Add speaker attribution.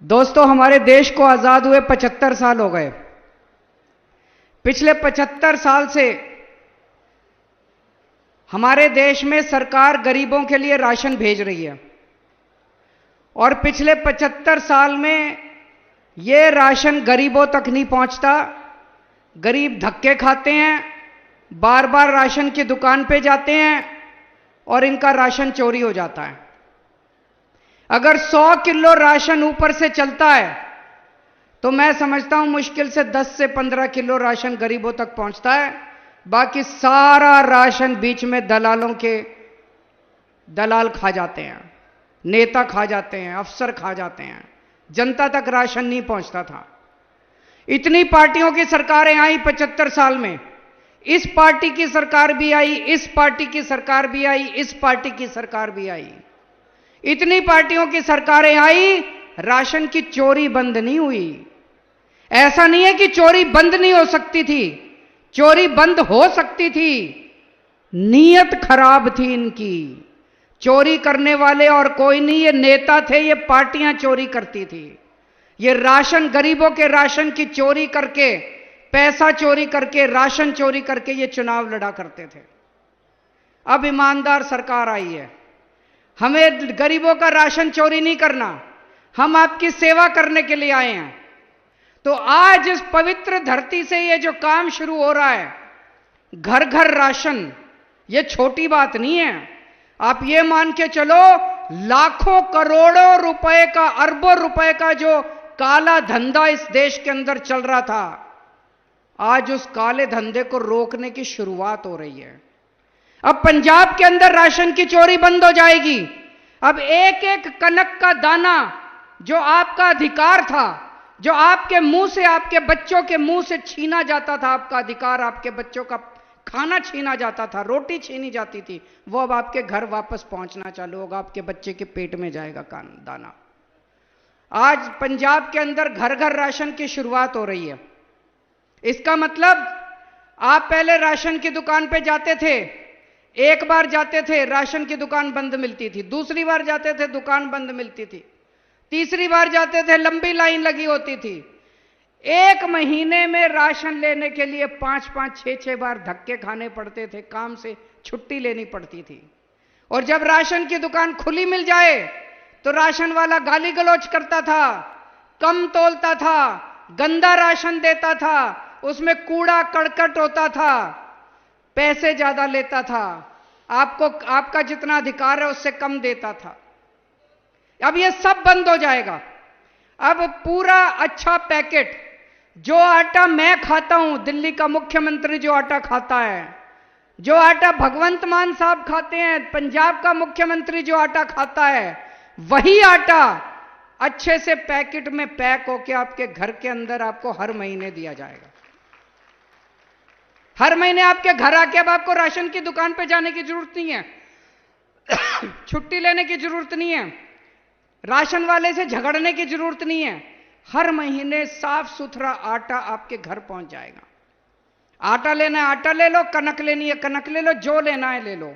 Speaker 1: दोस्तों, हमारे देश को आजाद हुए 75 साल हो गए। पिछले 75 साल से हमारे देश में सरकार गरीबों के लिए राशन भेज रही है और पिछले 75 साल में यह राशन गरीबों तक नहीं पहुंचता। गरीब धक्के खाते हैं, बार बार राशन की दुकान पे जाते हैं और इनका राशन चोरी हो जाता है। अगर 100 किलो राशन ऊपर से चलता है तो मैं समझता हूं मुश्किल से 10 से 15 किलो राशन गरीबों तक पहुंचता है। बाकी सारा राशन बीच में दलाल खा जाते हैं, नेता खा जाते हैं, अफसर खा जाते हैं। जनता तक राशन नहीं पहुंचता था। इतनी पार्टियों की सरकारें आई 75 साल में। इस पार्टी की सरकार भी आई, इस पार्टी की सरकार भी आई, इस पार्टी की सरकार भी आई। इतनी पार्टियों की सरकारें आई, राशन की चोरी बंद नहीं हुई। ऐसा नहीं है कि चोरी बंद नहीं हो सकती थी, चोरी बंद हो सकती थी। नीयत खराब थी इनकी। चोरी करने वाले और कोई नहीं, ये नेता थे, ये पार्टियां चोरी करती थी। ये राशन, गरीबों के राशन की चोरी करके, पैसा चोरी करके, राशन चोरी करके ये चुनाव लड़ा करते थे। अब ईमानदार सरकार आई है। हमें गरीबों का राशन चोरी नहीं करना, हम आपकी सेवा करने के लिए आए हैं। तो आज इस पवित्र धरती से ये जो काम शुरू हो रहा है, घर घर राशन, ये छोटी बात नहीं है। आप ये मान के चलो, लाखों करोड़ों रुपए का, अरबों रुपए का जो काला धंधा इस देश के अंदर चल रहा था, आज उस काले धंधे को रोकने की शुरुआत हो रही है। अब पंजाब के अंदर राशन की चोरी बंद हो जाएगी। अब एक एक कनक का दाना जो आपका अधिकार था, जो आपके मुंह से, आपके बच्चों के मुंह से छीना जाता था, आपका अधिकार, आपके बच्चों का खाना छीना जाता था, रोटी छीनी जाती थी, वो अब आपके घर वापस पहुंचना चालू होगा, आपके बच्चे के पेट में जाएगा दाना। आज पंजाब के अंदर घर घर राशन की शुरुआत हो रही है। इसका मतलब आप पहले राशन की दुकान पे जाते थे, एक बार जाते थे राशन की दुकान बंद मिलती थी, दूसरी बार जाते थे दुकान बंद मिलती थी, तीसरी बार जाते थे लंबी लाइन लगी होती थी। एक महीने में राशन लेने के लिए 5-5, 6-6 बार धक्के खाने पड़ते थे, काम से छुट्टी लेनी पड़ती थी। और जब राशन की दुकान खुली मिल जाए तो राशन वाला गाली गलौज करता था, कम तोलता था, गंदा राशन देता था, उसमें कूड़ा करकट होता था, पैसे ज्यादा लेता था, आपको आपका जितना अधिकार है उससे कम देता था। अब ये सब बंद हो जाएगा। अब पूरा अच्छा पैकेट, जो आटा मैं खाता हूं, दिल्ली का मुख्यमंत्री जो आटा खाता है, जो आटा भगवंत मान साहब खाते हैं, पंजाब का मुख्यमंत्री जो आटा खाता है, वही आटा अच्छे से पैकेट में पैक होके आपके घर के अंदर आपको हर महीने दिया जाएगा। हर महीने आपके घर आके अब आपको राशन की दुकान पे जाने की जरूरत नहीं है, छुट्टी लेने की जरूरत नहीं है, राशन वाले से झगड़ने की जरूरत नहीं है। हर महीने साफ सुथरा आटा आपके घर पहुंच जाएगा। आटा लेना है आटा ले लो, कनक लेनी है कनक ले लो, जो लेना है ले लो।